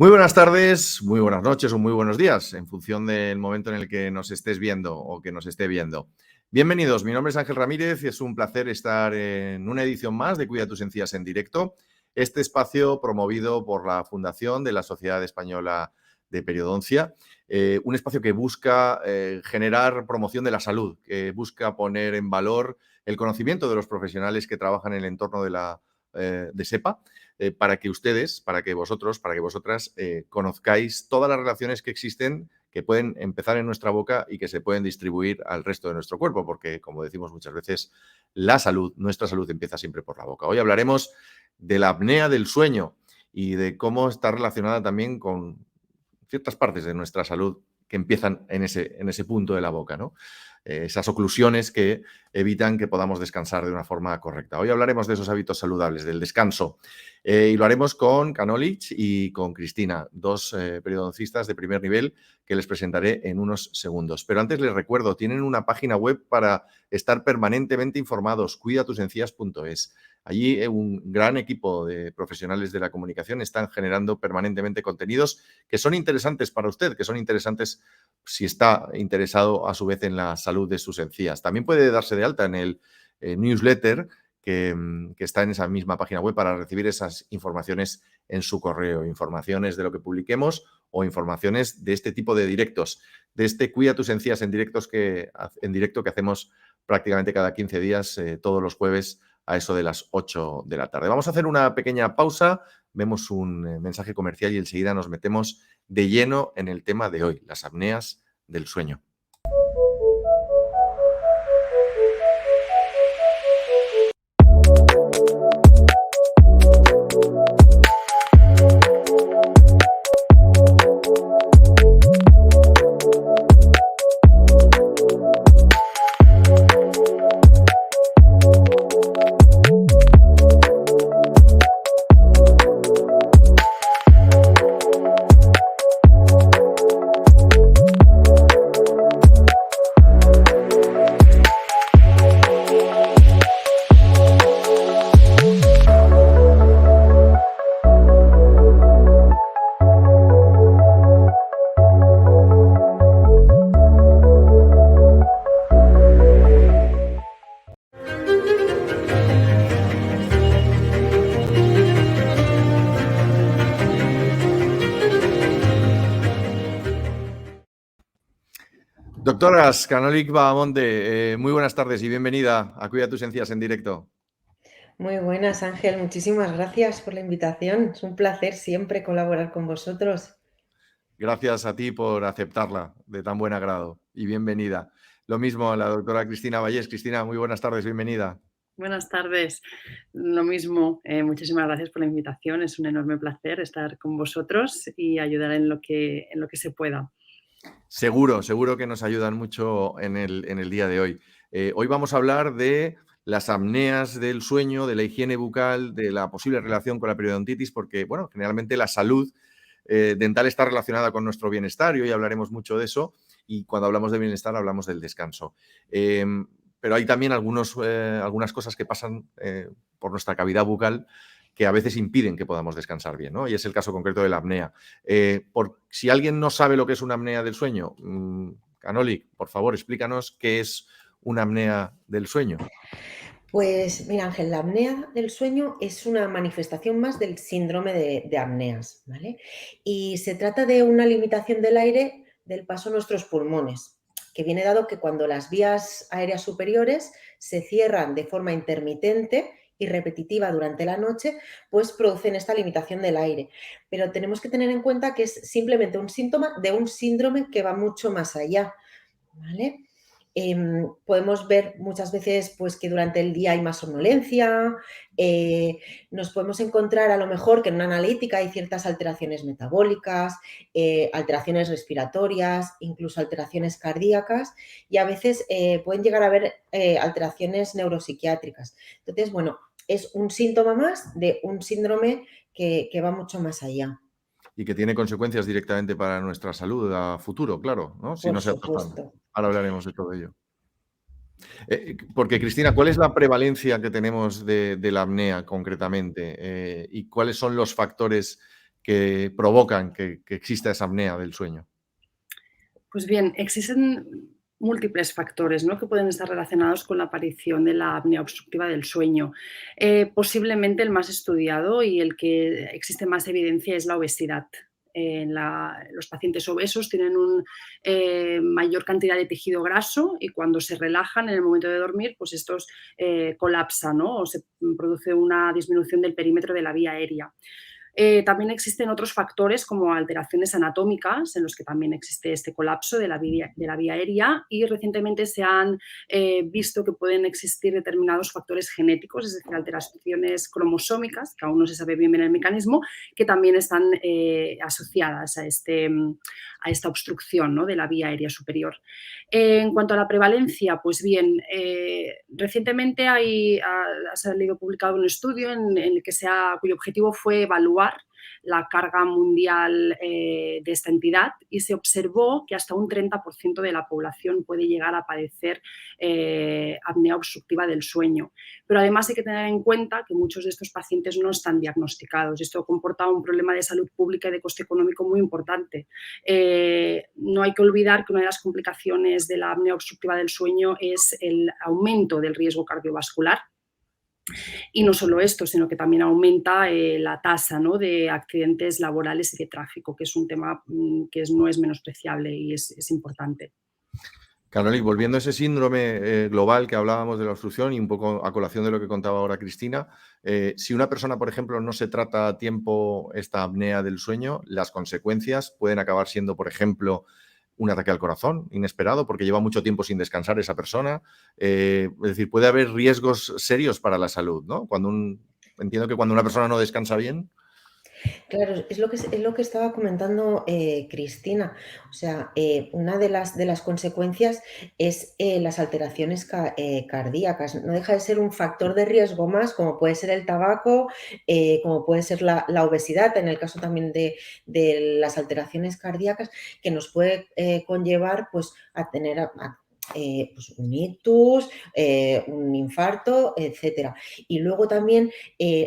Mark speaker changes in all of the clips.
Speaker 1: Muy buenas tardes, muy buenas noches o muy buenos días, en función del momento en el que nos estés viendo o que nos esté viendo. Bienvenidos, mi nombre es Ángel Ramírez y es un placer estar en una edición más de Cuida tus encías en directo. Este espacio promovido por la Fundación de la Sociedad Española de Periodoncia, un espacio que busca generar promoción de la salud, que busca poner en valor el conocimiento de los profesionales que trabajan en el entorno de SEPA, para que ustedes, para que vosotros, para que vosotras conozcáis todas las relaciones que existen, que pueden empezar en nuestra boca y que se pueden distribuir al resto de nuestro cuerpo, porque, como decimos muchas veces, la salud, nuestra salud empieza siempre por la boca. Hoy hablaremos de la apnea del sueño y de cómo está relacionada también con ciertas partes de nuestra salud que empiezan en ese punto de la boca, ¿no? Esas oclusiones que evitan que podamos descansar de una forma correcta. Hoy hablaremos de esos hábitos saludables, del descanso, y lo haremos con Kanolich y con Cristina, dos periodoncistas de primer nivel que les presentaré en unos segundos. Pero antes les recuerdo, tienen una página web para estar permanentemente informados, cuidatusencías.es. Allí un gran equipo de profesionales de la comunicación están generando permanentemente contenidos que son interesantes para usted, que son interesantes si está interesado a su vez en la salud de sus encías. También puede darse de alta en el newsletter que está en esa misma página web para recibir esas informaciones en su correo, informaciones de lo que publiquemos o informaciones de este tipo de directos, de este Cuida tus encías en directo que hacemos prácticamente cada 15 días, todos los jueves a eso de las 8 de la tarde. Vamos a hacer una pequeña pausa, vemos un mensaje comercial y enseguida nos metemos de lleno en el tema de hoy, las apneas del sueño. Doctoras Kanolich Bahamonde, muy buenas tardes y bienvenida a Cuida tus encías en directo.
Speaker 2: Muy buenas, Ángel. Muchísimas gracias por la invitación. Es un placer siempre colaborar con vosotros.
Speaker 1: Gracias a ti por aceptarla de tan buen agrado y bienvenida. Lo mismo a la doctora Cristina Vallés. Cristina, muy buenas tardes, bienvenida.
Speaker 3: Buenas tardes. Lo mismo, muchísimas gracias por la invitación. Es un enorme placer estar con vosotros y ayudar en lo que se pueda.
Speaker 1: Seguro que nos ayudan mucho en el día de hoy. Hoy vamos a hablar de las apneas del sueño, de la higiene bucal, de la posible relación con la periodontitis, porque, bueno, generalmente la salud dental está relacionada con nuestro bienestar y hoy hablaremos mucho de eso. Y cuando hablamos de bienestar hablamos del descanso. Pero hay también algunas cosas que pasan por nuestra cavidad bucal que a veces impiden que podamos descansar bien, ¿no? Y es el caso concreto de la apnea. Si alguien no sabe lo que es una apnea del sueño, Kanolich, por favor, explícanos qué es una apnea del sueño.
Speaker 2: Pues mira, Ángel, la apnea del sueño es una manifestación más del síndrome de apneas, ¿vale? Y se trata de una limitación del aire del paso a nuestros pulmones, que viene dado que cuando las vías aéreas superiores se cierran de forma intermitente y repetitiva durante la noche, pues producen esta limitación del aire. Pero tenemos que tener en cuenta que es simplemente un síntoma de un síndrome que va mucho más allá, ¿vale? Podemos ver muchas veces pues, que durante el día hay más somnolencia, nos podemos encontrar a lo mejor que en una analítica hay ciertas alteraciones metabólicas, alteraciones respiratorias, incluso alteraciones cardíacas y a veces pueden llegar a haber alteraciones neuropsiquiátricas. Entonces, bueno, es un síntoma más de un síndrome que va mucho más allá.
Speaker 1: Y que tiene consecuencias directamente para nuestra salud a futuro, claro, ¿no? Si
Speaker 2: Por
Speaker 1: no se tratan.
Speaker 2: supuesto.
Speaker 1: Ahora hablaremos de todo ello. Porque, Cristina, ¿cuál es la prevalencia que tenemos de la apnea concretamente? ¿Y cuáles son los factores que provocan que exista esa apnea del sueño?
Speaker 3: Pues bien, existen múltiples factores, ¿no?, que pueden estar relacionados con la aparición de la apnea obstructiva del sueño. Posiblemente el más estudiado y el que existe más evidencia es la obesidad. Los pacientes obesos tienen una mayor cantidad de tejido graso y cuando se relajan en el momento de dormir, pues estos colapsan, ¿no?, o se produce una disminución del perímetro de la vía aérea. También existen otros factores como alteraciones anatómicas en los que también existe este colapso de la vía aérea y recientemente se han visto que pueden existir determinados factores genéticos, es decir, alteraciones cromosómicas, que aún no se sabe bien el mecanismo, que también están asociadas a esta obstrucción, ¿no?, de la vía aérea superior. En cuanto a la prevalencia, pues bien, recientemente ha salido publicado un estudio en el que cuyo objetivo fue evaluar la carga mundial de esta entidad y se observó que hasta un 30% de la población puede llegar a padecer apnea obstructiva del sueño. Pero además hay que tener en cuenta que muchos de estos pacientes no están diagnosticados. Esto comporta un problema de salud pública y de coste económico muy importante. No hay que olvidar que una de las complicaciones de la apnea obstructiva del sueño es el aumento del riesgo cardiovascular. Y no solo esto, sino que también aumenta la tasa, ¿no?, de accidentes laborales y de tráfico, que es un tema que no es menospreciable y es importante.
Speaker 1: Carolina, volviendo a ese síndrome global que hablábamos de la obstrucción y un poco a colación de lo que contaba ahora Cristina, si una persona, por ejemplo, no se trata a tiempo esta apnea del sueño, las consecuencias pueden acabar siendo, por ejemplo, un ataque al corazón inesperado porque lleva mucho tiempo sin descansar esa persona. Es decir, puede haber riesgos serios para la salud, ¿no? Entiendo que cuando una persona no descansa bien.
Speaker 2: Claro, es lo que estaba comentando Cristina. O sea, una de las consecuencias es las alteraciones cardíacas. No deja de ser un factor de riesgo más, como puede ser el tabaco, como puede ser la obesidad, en el caso también de las alteraciones cardíacas, que nos puede conllevar pues, a tener pues un ictus, un infarto, etcétera. Y luego también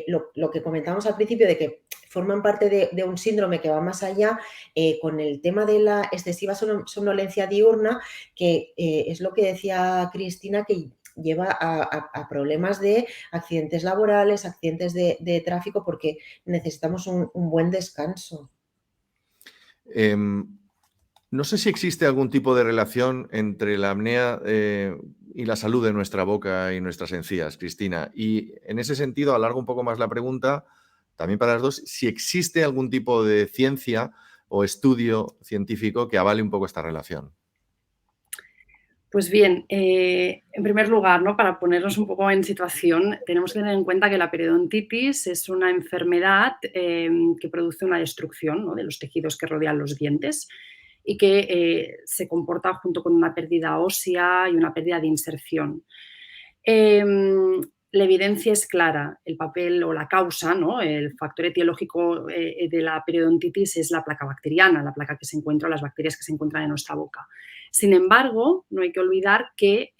Speaker 2: lo que comentábamos al principio de que forman parte de un síndrome que va más allá con el tema de la excesiva somnolencia diurna, que es lo que decía Cristina, que lleva a problemas de accidentes laborales, accidentes de tráfico, porque necesitamos un buen descanso.
Speaker 1: No sé si existe algún tipo de relación entre la apnea y la salud de nuestra boca y nuestras encías, Cristina. Y en ese sentido, alargo un poco más la pregunta, también para las dos, si existe algún tipo de ciencia o estudio científico que avale un poco esta relación.
Speaker 3: Pues bien, en primer lugar, ¿no?, para ponernos un poco en situación, tenemos que tener en cuenta que la periodontitis es una enfermedad que produce una destrucción, ¿no?, de los tejidos que rodean los dientes y que se comporta junto con una pérdida ósea y una pérdida de inserción. La evidencia es clara, el papel o la causa, ¿no?, el factor etiológico de la periodontitis es la placa bacteriana, la placa que se encuentra, las bacterias que se encuentran en nuestra boca. Sin embargo, no hay que olvidar que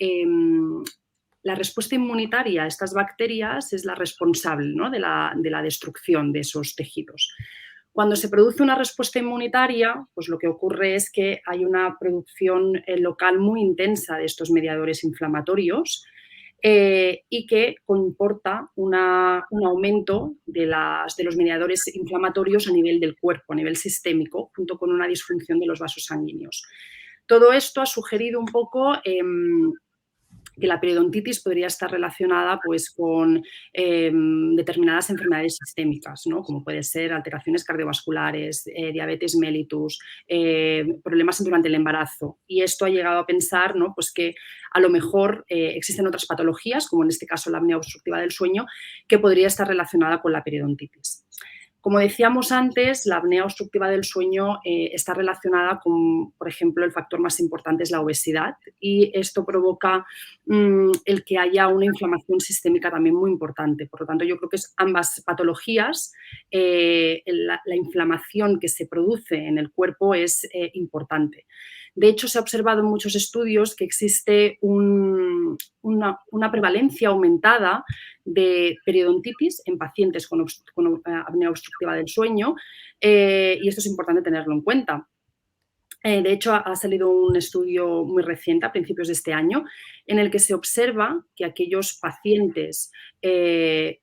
Speaker 3: la respuesta inmunitaria a estas bacterias es la responsable, ¿no?, de la destrucción de esos tejidos. Cuando se produce una respuesta inmunitaria, pues lo que ocurre es que hay una producción local muy intensa de estos mediadores inflamatorios y que comporta un aumento de los mediadores inflamatorios a nivel del cuerpo, a nivel sistémico, junto con una disfunción de los vasos sanguíneos. Todo esto ha sugerido un poco que la periodontitis podría estar relacionada pues, con determinadas enfermedades sistémicas, ¿no?, como puede ser alteraciones cardiovasculares, diabetes mellitus, problemas durante el embarazo. Y esto ha llegado a pensar, ¿no?, pues que a lo mejor existen otras patologías, como en este caso la apnea obstructiva del sueño, que podría estar relacionada con la periodontitis. Como decíamos antes, la apnea obstructiva del sueño está relacionada con, por ejemplo, el factor más importante es la obesidad y esto provoca el que haya una inflamación sistémica también muy importante. Por lo tanto, yo creo que ambas patologías, la inflamación que se produce en el cuerpo es importante. De hecho, se ha observado en muchos estudios que existe un una prevalencia aumentada de periodontitis en pacientes con apnea obstructiva del sueño, y esto es importante tenerlo en cuenta. De hecho, ha salido un estudio muy reciente, a principios de este año, en el que se observa que aquellos pacientes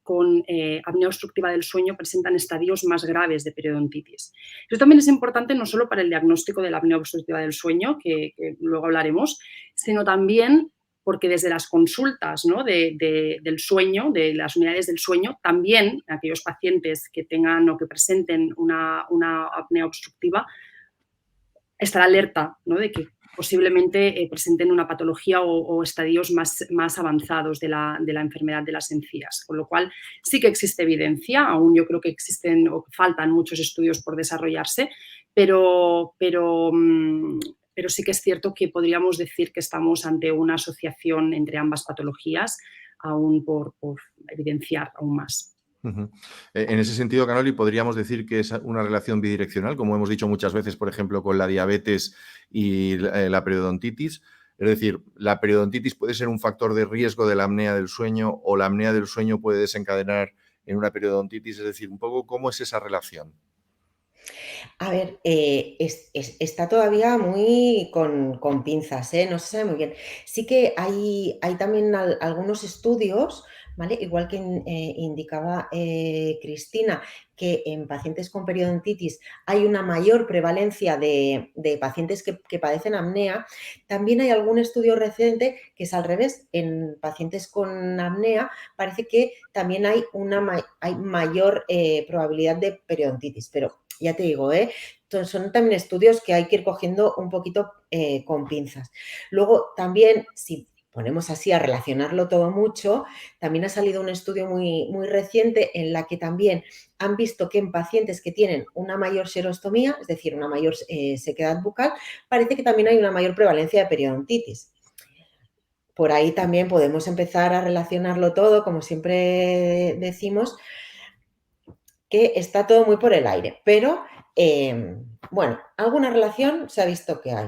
Speaker 3: con apnea obstructiva del sueño presentan estadios más graves de periodontitis. Esto también es importante no solo para el diagnóstico de la apnea obstructiva del sueño, que luego hablaremos, sino también porque desde las consultas, ¿no?, del sueño, de las unidades del sueño, también aquellos pacientes que tengan o que presenten una apnea obstructiva, estar alerta, ¿no?, de que posiblemente presenten una patología o estadios más avanzados de la enfermedad de las encías. Con lo cual, sí que existe evidencia, aún yo creo que existen o faltan muchos estudios por desarrollarse, pero sí que es cierto que podríamos decir que estamos ante una asociación entre ambas patologías, aún por evidenciar aún más.
Speaker 1: En ese sentido, Canoli, podríamos decir que es una relación bidireccional, como hemos dicho muchas veces, por ejemplo, con la diabetes y la periodontitis. Es decir, la periodontitis puede ser un factor de riesgo de la apnea del sueño o la apnea del sueño puede desencadenar en una periodontitis. Es decir, un poco cómo es esa relación.
Speaker 2: A ver, está todavía muy con pinzas, ¿eh? No se sabe muy bien. Sí que hay también algunos estudios, ¿vale? Igual que indicaba Cristina, que en pacientes con periodontitis hay una mayor prevalencia de pacientes que padecen apnea. También hay algún estudio reciente que es al revés. En pacientes con apnea parece que también hay mayor probabilidad de periodontitis, pero ya te digo, son también estudios que hay que ir cogiendo un poquito con pinzas. Luego también, si ponemos así a relacionarlo todo mucho, también ha salido un estudio muy, muy reciente en la que también han visto que en pacientes que tienen una mayor xerostomía, es decir, una mayor sequedad bucal, parece que también hay una mayor prevalencia de periodontitis. Por ahí también podemos empezar a relacionarlo todo, como siempre decimos, que está todo muy por el aire, pero bueno, alguna relación se ha visto que hay.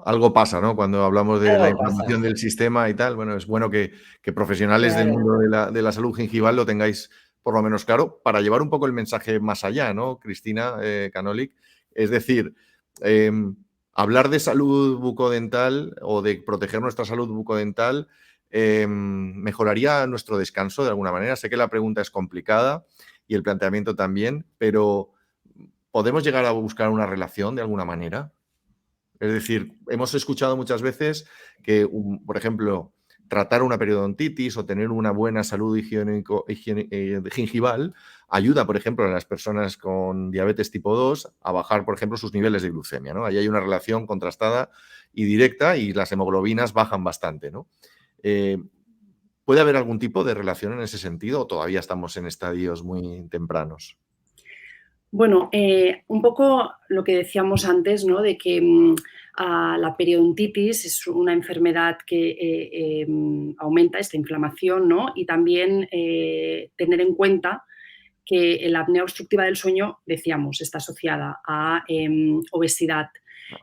Speaker 1: Algo pasa, ¿no? Cuando hablamos de la
Speaker 2: Algo pasa,
Speaker 1: inflamación del sistema y tal, bueno, es bueno que profesionales del
Speaker 2: claro.
Speaker 1: mundo de la salud gingival lo tengáis por lo menos claro, para llevar un poco el mensaje más allá, ¿no, Cristina Canolic? Es decir, hablar de salud bucodental o de proteger nuestra salud bucodental mejoraría nuestro descanso de alguna manera. Sé que la pregunta es complicada y el planteamiento también, pero ¿podemos llegar a buscar una relación de alguna manera? Es decir, hemos escuchado muchas veces que, por ejemplo, tratar una periodontitis o tener una buena salud gingival ayuda, por ejemplo, a las personas con diabetes tipo 2 a bajar, por ejemplo, sus niveles de glucemia, ¿no? Ahí hay una relación contrastada y directa y las hemoglobinas bajan bastante, ¿no? ¿Puede haber algún tipo de relación en ese sentido o todavía estamos en estadios muy tempranos?
Speaker 3: Bueno, un poco lo que decíamos antes, ¿no?, de que la periodontitis es una enfermedad que aumenta esta inflamación, ¿no? Y también tener en cuenta que la apnea obstructiva del sueño, decíamos, está asociada a obesidad.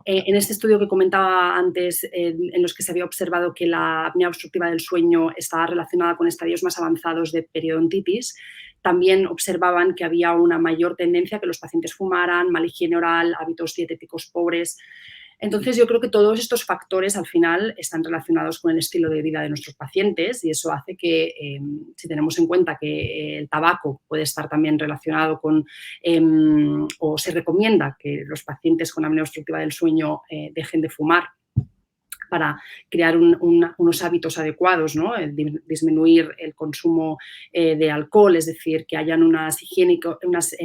Speaker 3: En este estudio que comentaba antes, en los que se había observado que la apnea obstructiva del sueño estaba relacionada con estadios más avanzados de periodontitis, también observaban que había una mayor tendencia a que los pacientes fumaran, mala higiene oral, hábitos dietéticos pobres. Entonces, yo creo que todos estos factores al final están relacionados con el estilo de vida de nuestros pacientes y eso hace que, si tenemos en cuenta que el tabaco puede estar también relacionado con, o se recomienda que los pacientes con apnea obstructiva del sueño dejen de fumar para crear unos hábitos adecuados, ¿no? Disminuir el consumo de alcohol, es decir, que hayan unas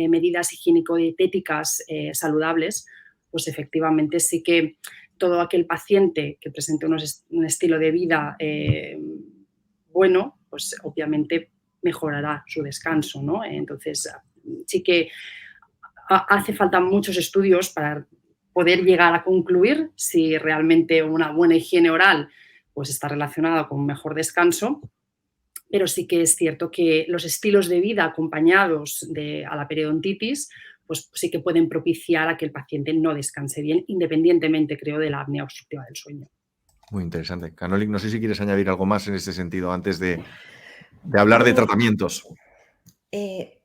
Speaker 3: medidas higiénico-dietéticas saludables, pues efectivamente sí que todo aquel paciente que presente un estilo de vida bueno, pues obviamente mejorará su descanso, ¿no? Entonces, sí que hace falta muchos estudios para poder llegar a concluir si realmente una buena higiene oral pues está relacionada con un mejor descanso, pero sí que es cierto que los estilos de vida acompañados a la periodontitis pues sí que pueden propiciar a que el paciente no descanse bien, independientemente, creo, de la apnea obstructiva del sueño.
Speaker 1: Muy interesante. Canolic, no sé si quieres añadir algo más en este sentido antes de hablar de
Speaker 2: Bueno,
Speaker 1: tratamientos.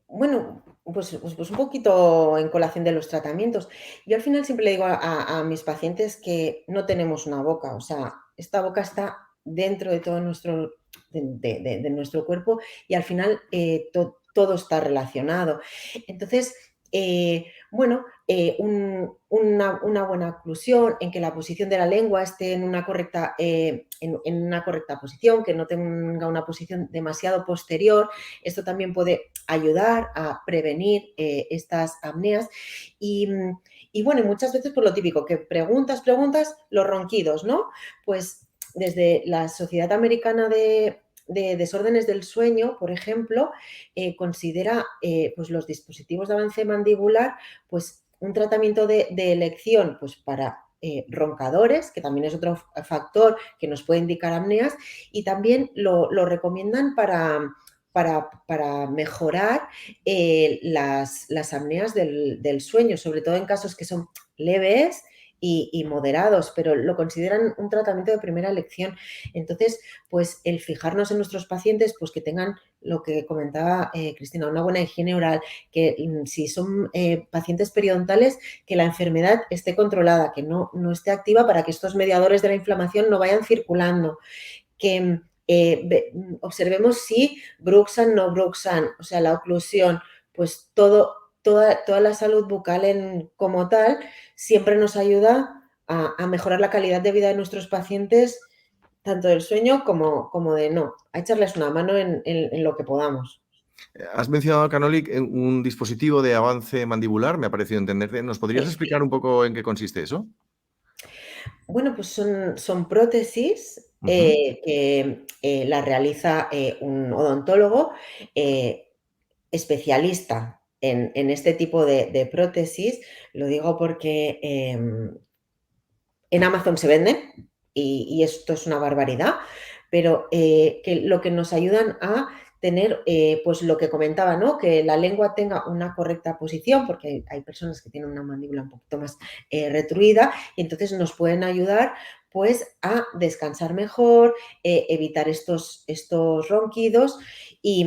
Speaker 2: Bueno, pues un poquito en colación de los tratamientos. Yo al final siempre le digo a mis pacientes que no tenemos una boca, o sea, esta boca está dentro de todo de nuestro cuerpo y al final todo está relacionado. Entonces, bueno, una buena oclusión, en que la posición de la lengua esté en una correcta, en una correcta posición, que no tenga una posición demasiado posterior. Esto también puede ayudar a prevenir estas apneas y bueno, muchas veces por lo típico, que preguntas, los ronquidos, ¿no? Pues desde la Sociedad Americana de Desórdenes del Sueño, por ejemplo, considera pues los dispositivos de avance mandibular pues un tratamiento de elección pues para roncadores, que también es otro factor que nos puede indicar apneas, y también lo recomiendan para mejorar las apneas del sueño, sobre todo en casos que son leves y moderados, pero lo consideran un tratamiento de primera elección. Entonces, pues el fijarnos en nuestros pacientes, pues que tengan lo que comentaba Cristina, una buena higiene oral, que si son pacientes periodontales, que la enfermedad esté controlada, que no esté activa para que estos mediadores de la inflamación no vayan circulando, que observemos si bruxan, no bruxan, o sea, la oclusión, pues toda la salud bucal como tal siempre nos ayuda a mejorar la calidad de vida de nuestros pacientes, tanto del sueño como de no, a echarles una mano en lo que podamos.
Speaker 1: Has mencionado, Canolic, un dispositivo de avance mandibular, me ha parecido entenderte. ¿Nos podrías
Speaker 2: Sí.
Speaker 1: explicar un poco en qué consiste eso?
Speaker 2: Bueno, pues son prótesis
Speaker 1: Ujú.
Speaker 2: que la realiza un odontólogo especialista en este tipo de prótesis. Lo digo porque en Amazon se venden y esto es una barbaridad, pero que lo que nos ayudan a tener, pues lo que comentaba, ¿no? Que la lengua tenga una correcta posición, porque hay personas que tienen una mandíbula un poquito más retruida y entonces nos pueden ayudar pues a descansar mejor, evitar estos ronquidos y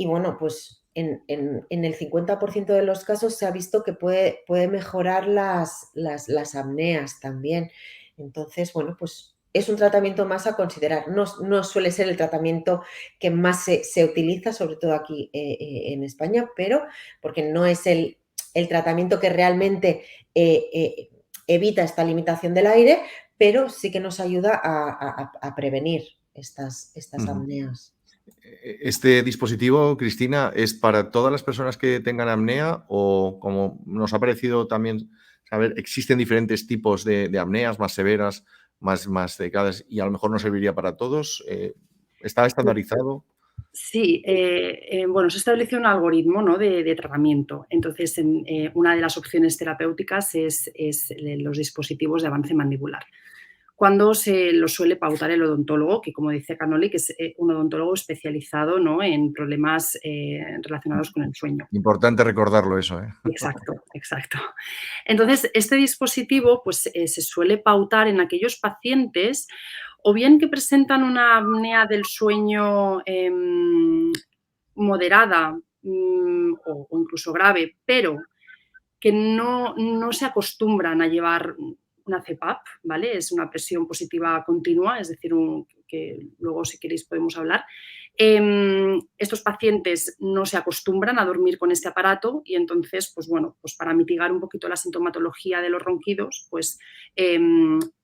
Speaker 2: bueno, pues en el 50% de los casos se ha visto que puede mejorar las apneas también. Entonces, bueno, pues es un tratamiento más a considerar. No suele ser el tratamiento que más se utiliza, sobre todo aquí en España, pero porque no es el tratamiento que realmente evita esta limitación del aire, pero sí que nos ayuda a prevenir estas
Speaker 1: Ujú.
Speaker 2: apneas.
Speaker 1: ¿Este dispositivo, Cristina, es para todas las personas que tengan apnea o, como nos ha parecido también saber, existen diferentes tipos de apneas más severas, más delicadas y a lo mejor no serviría para todos? ¿Está estandarizado?
Speaker 3: Sí, bueno, se estableció un algoritmo, ¿no? de tratamiento. Entonces, una de las opciones terapéuticas es los dispositivos de avance mandibular. Cuando se lo suele pautar el odontólogo, que como dice Canoli, que es un odontólogo especializado, ¿no? en problemas relacionados con el sueño.
Speaker 1: Importante recordarlo eso, ¿eh?
Speaker 3: Exacto, exacto. Entonces, este dispositivo pues, se suele pautar en aquellos pacientes o bien que presentan una apnea del sueño moderada o incluso grave, pero que no se acostumbran a llevar una CPAP, ¿vale? Es una presión positiva continua, es decir, que luego si queréis podemos hablar. Estos pacientes no se acostumbran a dormir con este aparato y entonces, pues bueno, pues para mitigar un poquito la sintomatología de los ronquidos, pues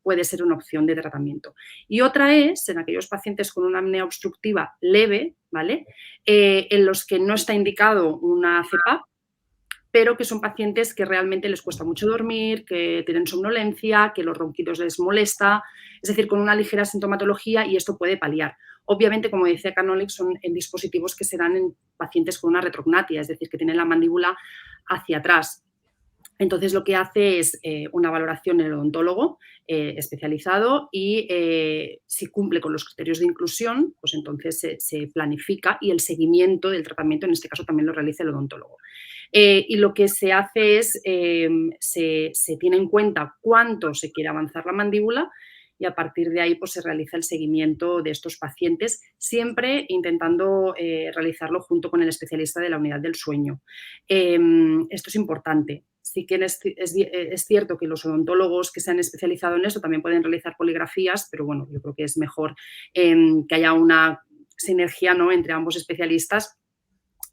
Speaker 3: puede ser una opción de tratamiento. Y otra es en aquellos pacientes con una apnea obstructiva leve, ¿vale? En los que no está indicado una CPAP, pero que son pacientes que realmente les cuesta mucho dormir, que tienen somnolencia, que los ronquidos les molesta, es decir, con una ligera sintomatología y esto puede paliar. Obviamente, como decía Canolic, son en dispositivos que se dan en pacientes con una retrognatia, es decir, que tienen la mandíbula hacia atrás. Entonces, lo que hace es una valoración en el odontólogo especializado y si cumple con los criterios de inclusión, pues entonces se planifica y el seguimiento del tratamiento, en este caso, también lo realiza el odontólogo. Y lo que se hace es, se tiene en cuenta cuánto se quiere avanzar la mandíbula y a partir de ahí pues se realiza el seguimiento de estos pacientes, siempre intentando realizarlo junto con el especialista de la unidad del sueño. Esto es importante. Sí que es cierto que los odontólogos que se han especializado en esto también pueden realizar poligrafías, pero bueno, yo creo que es mejor que haya una sinergia, ¿no?, entre ambos especialistas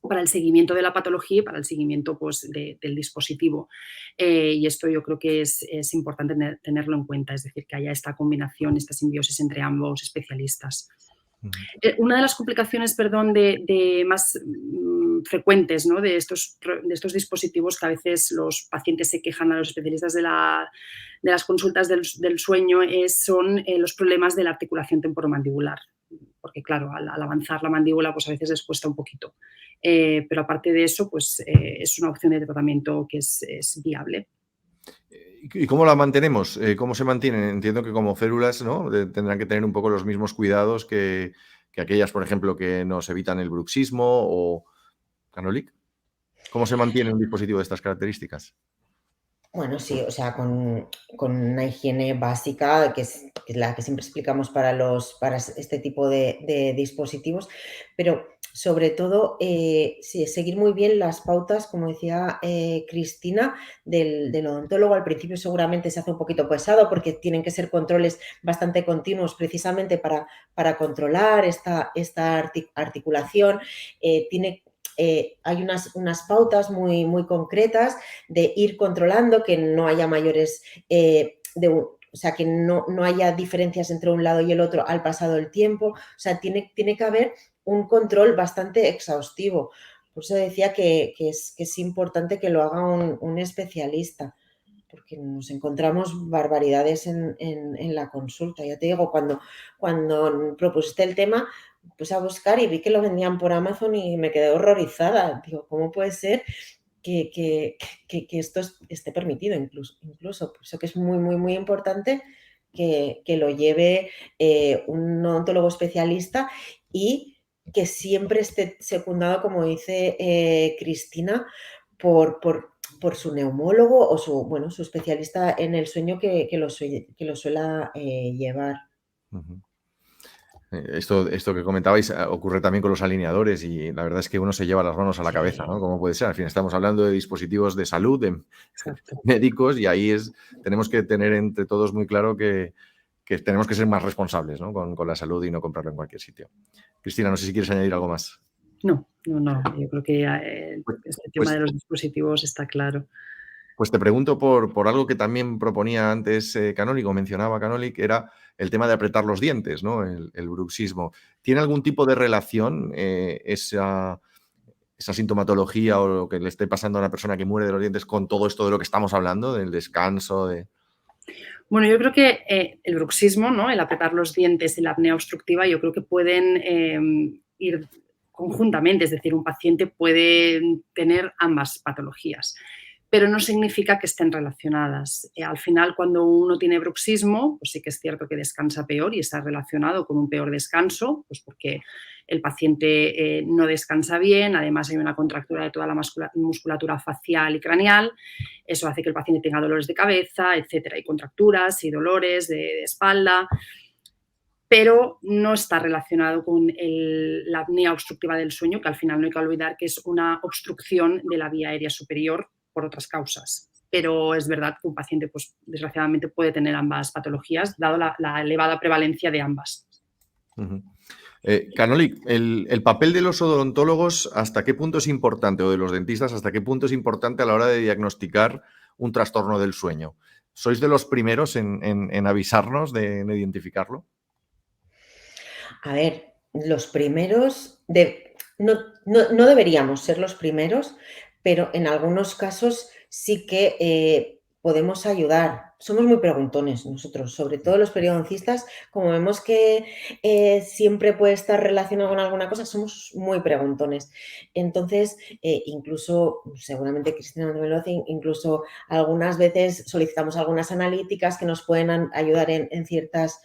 Speaker 3: para el seguimiento de la patología y para el seguimiento pues, del dispositivo. Y esto yo creo que es importante tenerlo en cuenta, es decir, que haya esta combinación, esta simbiosis entre ambos especialistas. Una de las complicaciones, de más frecuentes, ¿no?, de estos dispositivos que a veces los pacientes se quejan a los especialistas de las consultas del sueño son los problemas de la articulación temporomandibular. Porque, claro, al avanzar la mandíbula, pues a veces les cuesta un poquito. Pero aparte de eso, pues es una opción de tratamiento que es viable.
Speaker 1: ¿Y cómo la mantenemos? ¿Cómo se mantienen? Entiendo que como células, ¿no?, tendrán que tener un poco los mismos cuidados que aquellas, por ejemplo, que nos evitan el bruxismo o Canolic. ¿Cómo se mantiene un dispositivo de estas características?
Speaker 2: Bueno, sí, o sea, con una higiene básica, que es la que siempre explicamos para este tipo de dispositivos, pero sobre todo sí, seguir muy bien las pautas, como decía Cristina, del odontólogo. Al principio seguramente se hace un poquito pesado porque tienen que ser controles bastante continuos precisamente para controlar esta articulación. Hay unas pautas muy, muy concretas de ir controlando que no haya mayores, o sea, que no haya diferencias entre un lado y el otro al pasado el tiempo. O sea, tiene que haber un control bastante exhaustivo. Por eso decía que es importante que lo haga un especialista, porque nos encontramos barbaridades en la consulta. Ya te digo, cuando propusiste el tema, puse a buscar y vi que lo vendían por Amazon y me quedé horrorizada. Digo, ¿cómo puede ser que esto esté permitido incluso? Por eso que es muy, muy, muy importante que lo lleve un odontólogo especialista y que siempre esté secundado, como dice Cristina, por su neumólogo o su especialista en el sueño que lo suela llevar.
Speaker 1: Uh-huh. Esto que comentabais ocurre también con los alineadores y la verdad es que uno se lleva las manos a la cabeza, ¿no? ¿Cómo puede ser? Al fin estamos hablando de dispositivos de salud, de médicos, y ahí tenemos que tener entre todos muy claro que tenemos que ser más responsables, ¿no?, con la salud y no comprarlo en cualquier sitio. Cristina, no sé si quieres añadir algo más.
Speaker 3: No. Yo creo que este tema de los dispositivos está claro.
Speaker 1: Pues te pregunto por algo que también proponía antes Canolic, o mencionaba Canolic, era el tema de apretar los dientes, ¿no?, el bruxismo. ¿Tiene algún tipo de relación esa sintomatología o lo que le esté pasando a una persona que muere de los dientes con todo esto de lo que estamos hablando, del descanso?
Speaker 3: Bueno, yo creo que el bruxismo, ¿no?, el apretar los dientes y la apnea obstructiva, yo creo que pueden ir conjuntamente, es decir, un paciente puede tener ambas patologías, pero no significa que estén relacionadas. Al final, cuando uno tiene bruxismo, pues sí que es cierto que descansa peor y está relacionado con un peor descanso, pues porque el paciente no descansa bien, además hay una contractura de toda la musculatura facial y craneal, eso hace que el paciente tenga dolores de cabeza, etcétera, y contracturas y dolores de espalda, pero no está relacionado con la apnea obstructiva del sueño, que al final no hay que olvidar que es una obstrucción de la vía aérea superior por otras causas. Pero es verdad que un paciente, pues, desgraciadamente, puede tener ambas patologías, dado la elevada prevalencia de ambas.
Speaker 1: Uh-huh. Canolic, el papel de los odontólogos, ¿hasta qué punto es importante? O de los dentistas, ¿hasta qué punto es importante a la hora de diagnosticar un trastorno del sueño? ¿Sois de los primeros en avisarnos, de identificarlo?
Speaker 2: A ver, los primeros, no deberíamos ser los primeros, pero en algunos casos sí que podemos ayudar. Somos muy preguntones nosotros, sobre todo los periodoncistas, como vemos que siempre puede estar relacionado con alguna cosa, somos muy preguntones. Entonces, incluso, seguramente Cristina me lo hace, incluso algunas veces solicitamos algunas analíticas que nos pueden ayudar en ciertas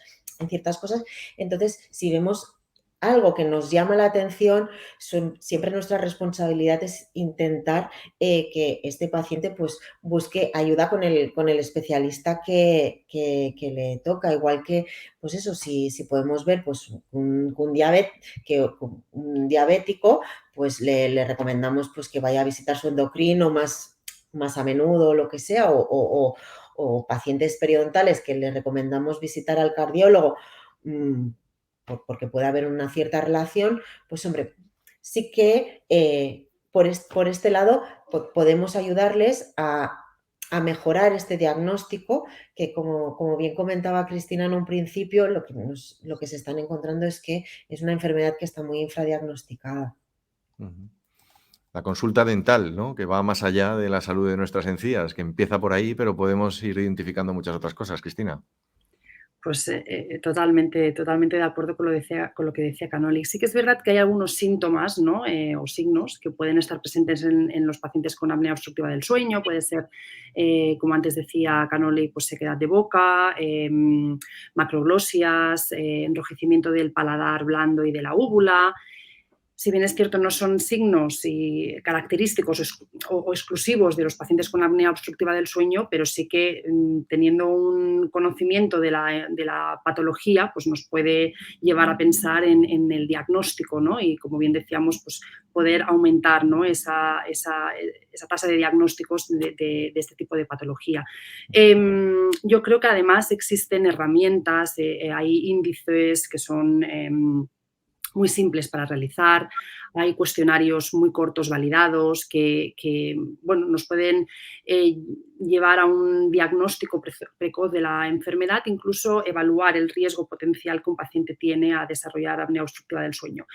Speaker 2: cosas. Entonces, si vemos algo que nos llama la atención, siempre nuestra responsabilidad es intentar que este paciente pues, busque ayuda con el especialista que le toca. Igual que, pues eso, si podemos ver pues, un diabético, pues le recomendamos pues, que vaya a visitar su endocrino más a menudo o lo que sea, o pacientes periodontales que le recomendamos visitar al cardiólogo, porque puede haber una cierta relación, pues hombre, sí que por este lado podemos ayudarles a mejorar este diagnóstico, que como bien comentaba Cristina en un principio, lo que se están encontrando es que es una enfermedad que está muy infradiagnosticada.
Speaker 1: Ujú. La consulta dental, ¿no? Que va más allá de la salud de nuestras encías, que empieza por ahí, pero podemos ir identificando muchas otras cosas, Cristina.
Speaker 3: Pues totalmente, totalmente de acuerdo con lo que decía Canoli. Sí que es verdad que hay algunos síntomas, ¿no? O signos que pueden estar presentes en los pacientes con apnea obstructiva del sueño. Puede ser, como antes decía Canoli, pues sequedad de boca, macroglosias, enrojecimiento del paladar blando y de la úvula. Si bien es cierto, no son signos y característicos o exclusivos de los pacientes con apnea obstructiva del sueño, pero sí que teniendo un conocimiento de la patología, pues nos puede llevar a pensar en el diagnóstico, ¿no? Y como bien decíamos, pues poder aumentar, ¿no? esa tasa de diagnósticos de este tipo de patología. Yo creo que además existen herramientas, hay índices que son muy simples para realizar, hay cuestionarios muy cortos validados que bueno, nos pueden llevar a un diagnóstico precoz de la enfermedad, incluso evaluar el riesgo potencial que un paciente tiene a desarrollar apnea obstructiva del sueño.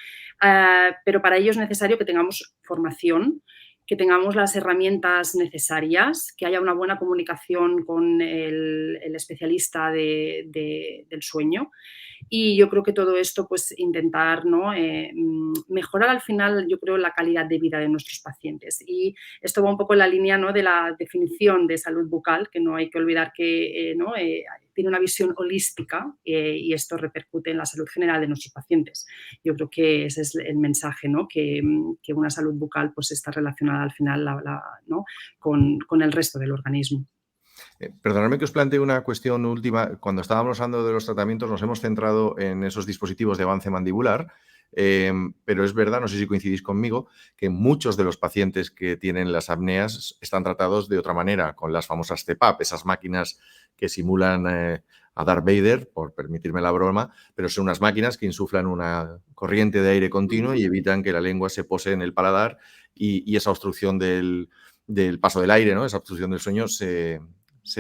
Speaker 3: Pero para ello es necesario que tengamos formación, que tengamos las herramientas necesarias, que haya una buena comunicación con el especialista del sueño. Y yo creo que todo esto, pues intentar, ¿no? Mejorar al final, yo creo, la calidad de vida de nuestros pacientes. Y esto va un poco en la línea, ¿no? De la definición de salud bucal, que no hay que olvidar que ¿no? Tiene una visión holística y esto repercute en la salud general de nuestros pacientes. Yo creo que ese es el mensaje, ¿no? Que una salud bucal pues, está relacionada al final ¿no? con el resto del organismo.
Speaker 1: Perdonadme que os plantee una cuestión última. Cuando estábamos hablando de los tratamientos nos hemos centrado en esos dispositivos de avance mandibular, pero es verdad, no sé si coincidís conmigo, que muchos de los pacientes que tienen las apneas están tratados de otra manera, con las famosas CPAP, esas máquinas que simulan a Darth Vader, por permitirme la broma, pero son unas máquinas que insuflan una corriente de aire continuo y evitan que la lengua se pose en el paladar y esa obstrucción del paso del aire, ¿no? Esa obstrucción del sueño se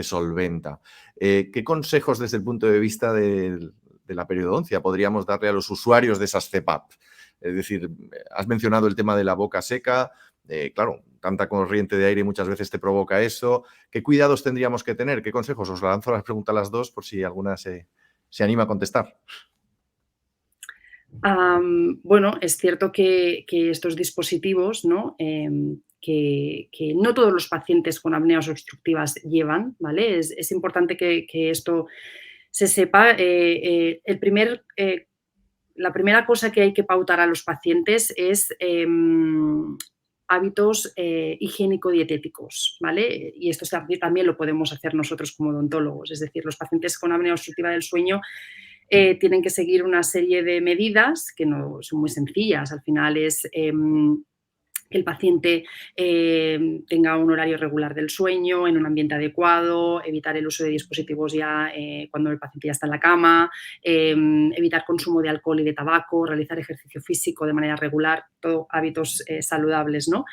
Speaker 1: solventa. ¿Qué consejos desde el punto de vista de la periodoncia podríamos darle a los usuarios de esas CPAP? Es decir, has mencionado el tema de la boca seca. Claro, tanta corriente de aire muchas veces te provoca eso. ¿Qué cuidados tendríamos que tener? ¿Qué consejos? Os lanzo las preguntas a las dos por si alguna se anima a contestar.
Speaker 3: Bueno, es cierto que estos dispositivos, ¿no? Que no todos los pacientes con apneas obstructivas llevan, ¿vale? Es importante que esto se sepa. La primera cosa que hay que pautar a los pacientes es hábitos higiénico-dietéticos, ¿vale? Y esto también lo podemos hacer nosotros como odontólogos, es decir, los pacientes con apnea obstructiva del sueño tienen que seguir una serie de medidas que no son muy sencillas. Al final es que el paciente tenga un horario regular del sueño, en un ambiente adecuado, evitar el uso de dispositivos ya cuando el paciente ya está en la cama, evitar consumo de alcohol y de tabaco, realizar ejercicio físico de manera regular, todo hábitos saludables, ¿no?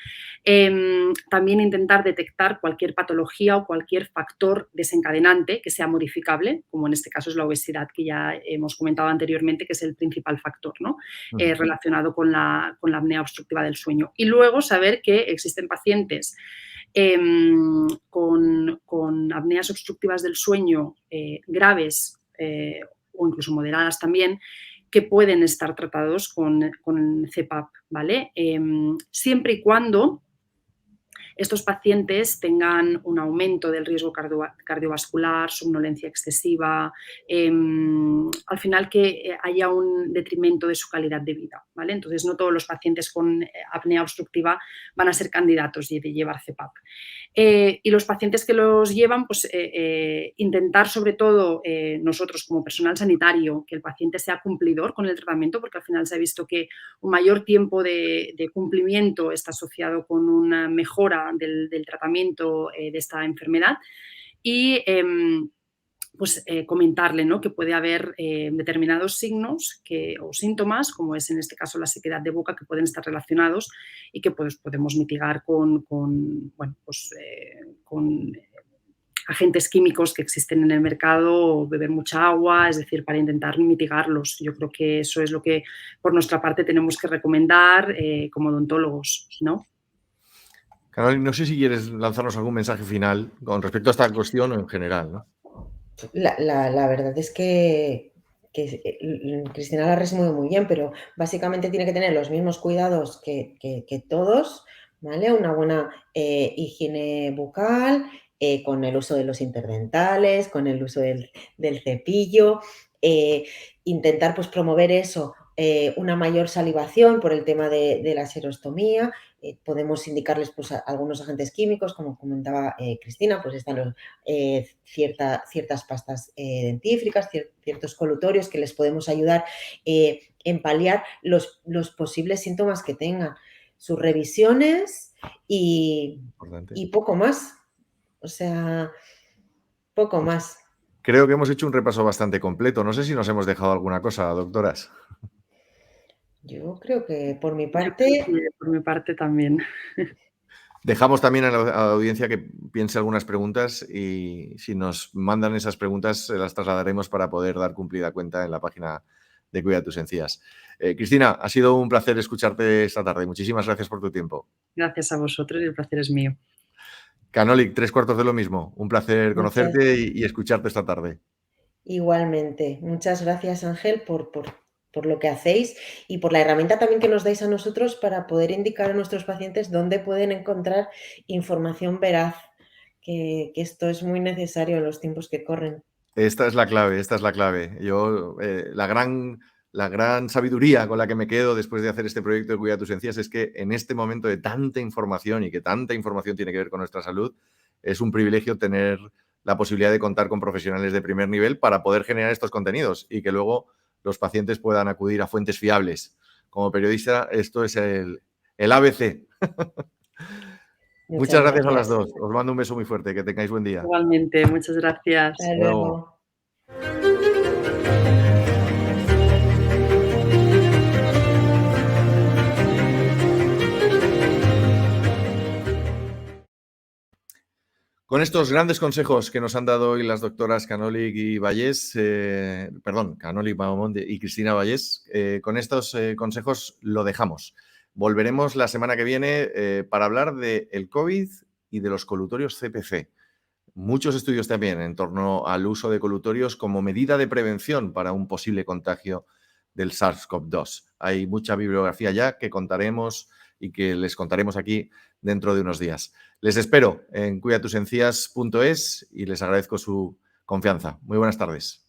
Speaker 3: También intentar detectar cualquier patología o cualquier factor desencadenante que sea modificable, como en este caso es la obesidad, que ya hemos comentado anteriormente, que es el principal factor, ¿no? Relacionado con la apnea obstructiva del sueño. Y luego saber que existen pacientes con apneas obstructivas del sueño graves o incluso moderadas también, que pueden estar tratados con CPAP, ¿vale? Siempre y cuando estos pacientes tengan un aumento del riesgo cardiovascular, somnolencia excesiva, al final que haya un detrimento de su calidad de vida, ¿vale? Entonces, no todos los pacientes con apnea obstructiva van a ser candidatos de llevar CPAP. Y los pacientes que los llevan, pues intentar sobre todo nosotros como personal sanitario, que el paciente sea cumplidor con el tratamiento, porque al final se ha visto que un mayor tiempo de cumplimiento está asociado con una mejora del tratamiento de esta enfermedad y comentarle, ¿no?, que puede haber determinados signos o síntomas, como es en este caso la sequedad de boca, que pueden estar relacionados y que pues, podemos mitigar con agentes químicos que existen en el mercado, o beber mucha agua, es decir, para intentar mitigarlos. Yo creo que eso es lo que por nuestra parte tenemos que recomendar como odontólogos, ¿no?
Speaker 1: Carolina, no sé si quieres lanzarnos algún mensaje final con respecto a esta cuestión o en general, ¿no?
Speaker 2: La verdad es que Cristina la resumió muy bien, pero básicamente tiene que tener los mismos cuidados que todos, ¿vale? Una buena higiene bucal, con el uso de los interdentales, con el uso del cepillo, intentar pues promover eso, una mayor salivación por el tema de la serostomía. Podemos indicarles pues algunos agentes químicos, como comentaba Cristina, pues están ciertas pastas dentífricas, ciertos colutorios que les podemos ayudar en paliar los posibles síntomas que tengan, sus revisiones y poco más. O sea, poco más.
Speaker 1: Creo que hemos hecho un repaso bastante completo. No sé si nos hemos dejado alguna cosa, doctoras.
Speaker 2: Yo creo que por mi parte...
Speaker 3: Sí, por mi parte también.
Speaker 1: Dejamos también a la audiencia que piense algunas preguntas y si nos mandan esas preguntas las trasladaremos para poder dar cumplida cuenta en la página de Cuida tus Encías. Cristina, ha sido un placer escucharte esta tarde. Muchísimas gracias por tu tiempo.
Speaker 3: Gracias a vosotros y el placer es mío.
Speaker 1: Canolic, 3/4 de lo mismo. Un placer conocerte y escucharte esta tarde.
Speaker 2: Igualmente. Muchas gracias, Ángel, por lo que hacéis y por la herramienta también que nos dais a nosotros para poder indicar a nuestros pacientes dónde pueden encontrar información veraz, que esto es muy necesario en los tiempos que corren.
Speaker 1: Esta es la clave, esta es la clave. Yo, la gran sabiduría con la que me quedo después de hacer este proyecto de Cuida tus Encías es que en este momento de tanta información y que tanta información tiene que ver con nuestra salud, es un privilegio tener la posibilidad de contar con profesionales de primer nivel para poder generar estos contenidos y que luego los pacientes puedan acudir a fuentes fiables. Como periodista, esto es el ABC. Muchas gracias a las dos. Os mando un beso muy fuerte. Que tengáis buen día.
Speaker 3: Igualmente, muchas gracias.
Speaker 2: Hasta luego.
Speaker 1: Con estos grandes consejos que nos han dado hoy las doctoras Canolic y Vallés, Canolic Bahamonde y Cristina Vallés, con estos consejos lo dejamos. Volveremos la semana que viene para hablar del COVID y de los colutorios CPC. Muchos estudios también en torno al uso de colutorios como medida de prevención para un posible contagio del SARS-CoV-2. Hay mucha bibliografía ya que contaremos y que les contaremos aquí dentro de unos días. Les espero en cuidatusencías.es y les agradezco su confianza. Muy buenas tardes.